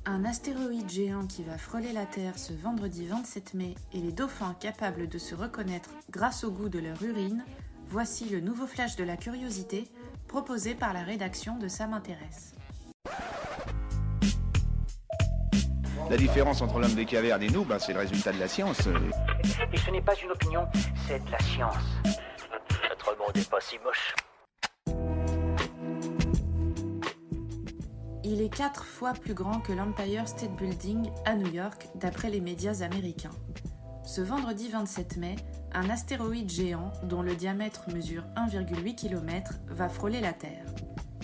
Un astéroïde géant qui va frôler la Terre ce vendredi 27 mai et les dauphins capables de se reconnaître grâce au goût de leur urine, voici le nouveau flash de la curiosité proposé par la rédaction de Ça m'intéresse. La différence entre l'homme des cavernes et nous, c'est le résultat de la science. Et ce n'est pas une opinion, c'est de la science. Notre monde n'est pas si moche. Il est 4 fois plus grand que l'Empire State Building à New York, d'après les médias américains. Ce vendredi 27 mai, un astéroïde géant, dont le diamètre mesure 1,8 km, va frôler la Terre.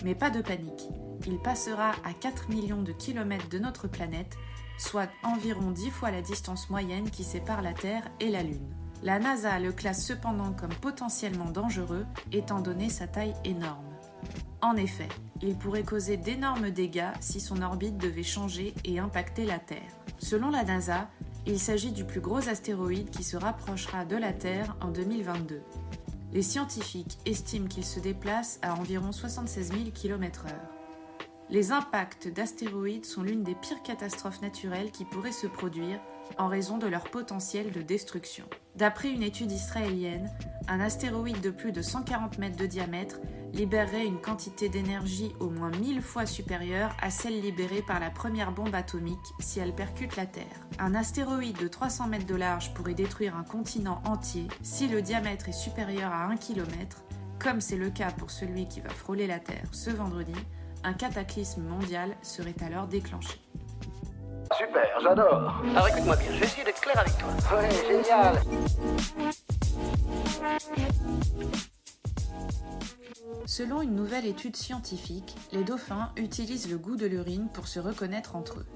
Mais pas de panique, il passera à 4 millions de kilomètres de notre planète, soit environ 10 fois la distance moyenne qui sépare la Terre et la Lune. La NASA le classe cependant comme potentiellement dangereux, étant donné sa taille énorme. En effet, il pourrait causer d'énormes dégâts si son orbite devait changer et impacter la Terre. Selon la NASA, il s'agit du plus gros astéroïde qui se rapprochera de la Terre en 2022. Les scientifiques estiment qu'il se déplace à environ 76 000 km/h. Les impacts d'astéroïdes sont l'une des pires catastrophes naturelles qui pourraient se produire en raison de leur potentiel de destruction. D'après une étude israélienne, un astéroïde de plus de 140 mètres de diamètre libérerait une quantité d'énergie au moins 1000 fois supérieure à celle libérée par la première bombe atomique si elle percute la Terre. Un astéroïde de 300 mètres de large pourrait détruire un continent entier si le diamètre est supérieur à 1 km, comme c'est le cas pour celui qui va frôler la Terre ce vendredi. Un cataclysme mondial serait alors déclenché. Super, j'adore. Alors écoute-moi bien, je vais essayer d'être clair avec toi. Ouais, génial. Selon une nouvelle étude scientifique, les dauphins utilisent le goût de l'urine pour se reconnaître entre eux.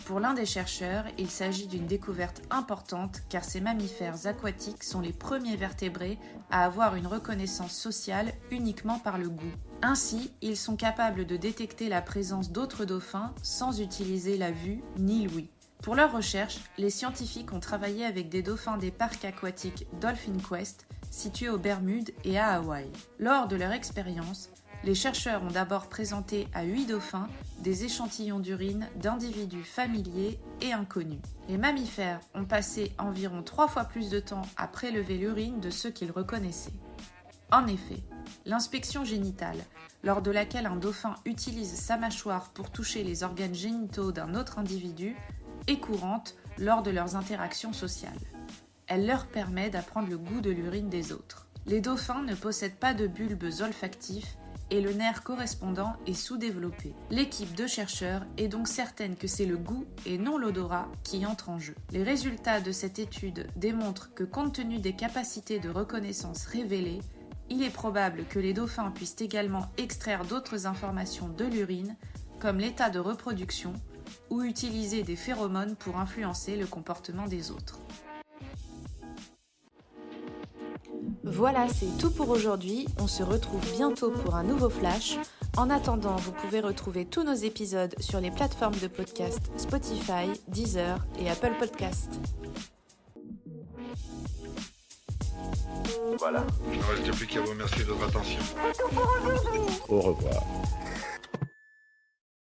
Pour l'un des chercheurs, il s'agit d'une découverte importante car ces mammifères aquatiques sont les premiers vertébrés à avoir une reconnaissance sociale uniquement par le goût. Ainsi, ils sont capables de détecter la présence d'autres dauphins sans utiliser la vue ni l'ouïe. Pour leurs recherches, les scientifiques ont travaillé avec des dauphins des parcs aquatiques Dolphin Quest, situés aux Bermudes et à Hawaï. Lors de leur expérience, les chercheurs ont d'abord présenté à 8 dauphins des échantillons d'urine d'individus familiers et inconnus. Les mammifères ont passé environ 3 fois plus de temps à prélever l'urine de ceux qu'ils reconnaissaient. En effet, l'inspection génitale, lors de laquelle un dauphin utilise sa mâchoire pour toucher les organes génitaux d'un autre individu, est courante lors de leurs interactions sociales. Elle leur permet d'apprendre le goût de l'urine des autres. Les dauphins ne possèdent pas de bulbes olfactifs et le nerf correspondant est sous-développé. L'équipe de chercheurs est donc certaine que c'est le goût et non l'odorat qui entre en jeu. Les résultats de cette étude démontrent que compte tenu des capacités de reconnaissance révélées, il est probable que les dauphins puissent également extraire d'autres informations de l'urine, comme l'état de reproduction, ou utiliser des phéromones pour influencer le comportement des autres. Voilà, c'est tout pour aujourd'hui. On se retrouve bientôt pour un nouveau flash. En attendant, vous pouvez retrouver tous nos épisodes sur les plateformes de podcast Spotify, Deezer et Apple Podcast. Voilà. Il ne reste plus qu'à vous remercier de votre attention. Au revoir.